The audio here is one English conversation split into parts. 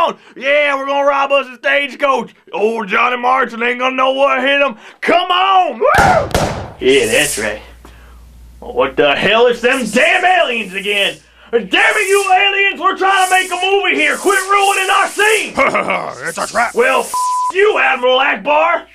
on! Yeah, we're gonna rob us a stagecoach. Old Johnny Martin ain't gonna know what hit him. Come on! Woo! Yeah, that's right. What the hell is them damn aliens again? Damn it, you aliens! We're trying to make a movie here! Quit ruining our scene! It's a trap! Well, f you, Admiral Akbar!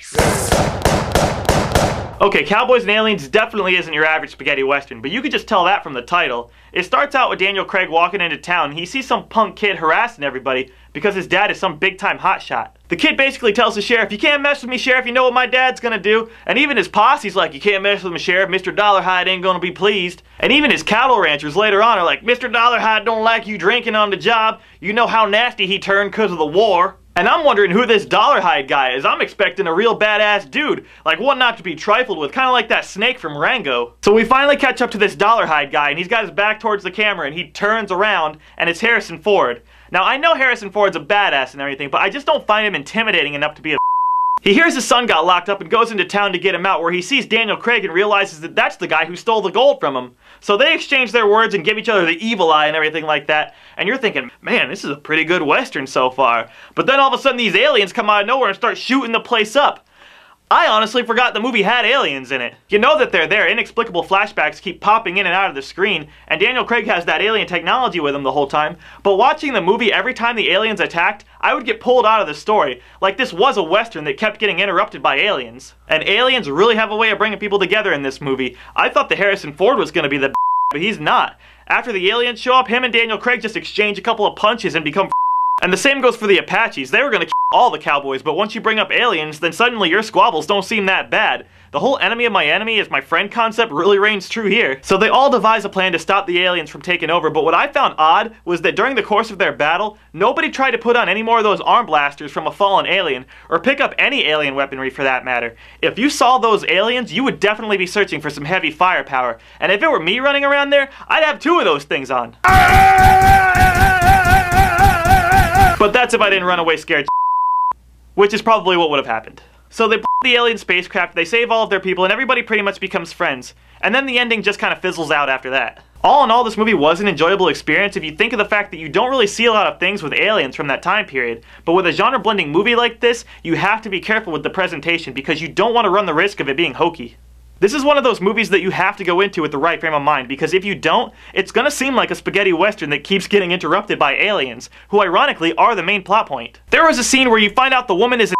Okay, Cowboys and Aliens definitely isn't your average spaghetti western, but you could just tell that from the title. It starts out with Daniel Craig walking into town, and he sees some punk kid harassing everybody because his dad is some big-time hotshot. The kid basically tells the sheriff, "You can't mess with me, sheriff, you know what my dad's gonna do." And even his posse's like, "You can't mess with me, sheriff, Mr. Dollarhide ain't gonna be pleased." And even his cattle ranchers later on are like, "Mr. Dollarhide don't like you drinking on the job. You know how nasty he turned because of the war." And I'm wondering who this Dollarhide guy is. I'm expecting a real badass dude, like one not to be trifled with, kind of like that snake from Rango. So we finally catch up to this Dollarhide guy, and he's got his back towards the camera, and he turns around, and it's Harrison Ford. Now, I know Harrison Ford's a badass and everything, but I just don't find him intimidating enough to be a He hears his son got locked up and goes into town to get him out, where he sees Daniel Craig and realizes that that's the guy who stole the gold from him. So they exchange their words and give each other the evil eye and everything like that. And you're thinking, man, this is a pretty good western so far. But then all of a sudden these aliens come out of nowhere and start shooting the place up. I honestly forgot the movie had aliens in it. You know that they're there. Inexplicable flashbacks keep popping in and out of the screen, and Daniel Craig has that alien technology with him the whole time. But watching the movie, every time the aliens attacked, I would get pulled out of the story. Like this was a western that kept getting interrupted by aliens. And aliens really have a way of bringing people together in this movie. I thought the Harrison Ford was gonna be the but he's not. After the aliens show up, him and Daniel Craig just exchange a couple of punches and become And the same goes for the Apaches. They were gonna kill all the cowboys, but once you bring up aliens, then suddenly your squabbles don't seem that bad. The whole enemy of my enemy is my friend concept really reigns true here. So they all devise a plan to stop the aliens from taking over, but what I found odd was that during the course of their battle, nobody tried to put on any more of those arm blasters from a fallen alien, or pick up any alien weaponry for that matter. If you saw those aliens, you would definitely be searching for some heavy firepower, and if it were me running around there, I'd have 2 of those things on. But that's if I didn't run away scared, which is probably what would have happened. So they put the alien spacecraft, they save all of their people, and everybody pretty much becomes friends. And then the ending just kind of fizzles out after that. All in all, this movie was an enjoyable experience if you think of the fact that you don't really see a lot of things with aliens from that time period. But with a genre-blending movie like this, you have to be careful with the presentation because you don't want to run the risk of it being hokey. This is one of those movies that you have to go into with the right frame of mind, because if you don't, it's gonna seem like a spaghetti western that keeps getting interrupted by aliens, who ironically are the main plot point. There was a scene where you find out the woman is a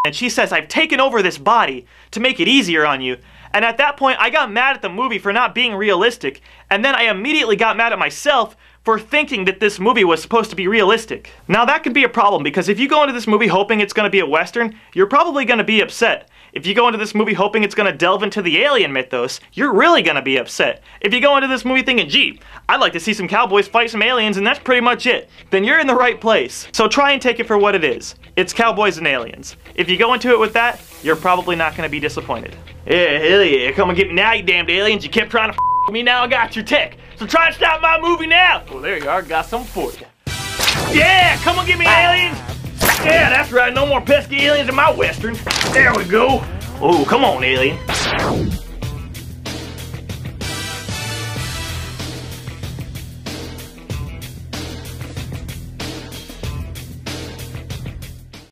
and she says, "I've taken over this body to make it easier on you." And at that point, I got mad at the movie for not being realistic, and then I immediately got mad at myself for thinking that this movie was supposed to be realistic. Now that could be a problem, because if you go into this movie hoping it's gonna be a western, you're probably gonna be upset. If you go into this movie hoping it's gonna delve into the alien mythos, you're really gonna be upset. If you go into this movie thinking, gee, I'd like to see some cowboys fight some aliens and that's pretty much it, then you're in the right place. So try and take it for what it is. It's Cowboys and Aliens. If you go into it with that, you're probably not gonna be disappointed. Yeah, hell yeah, come and get me now, you damned aliens. You kept trying to with me, now I got your tech. So try and stop my movie now. Well, there you are, got something for you. Yeah, come on get me, aliens. Yeah, that's right, no more pesky aliens in my western. There we go. Oh, come on, alien.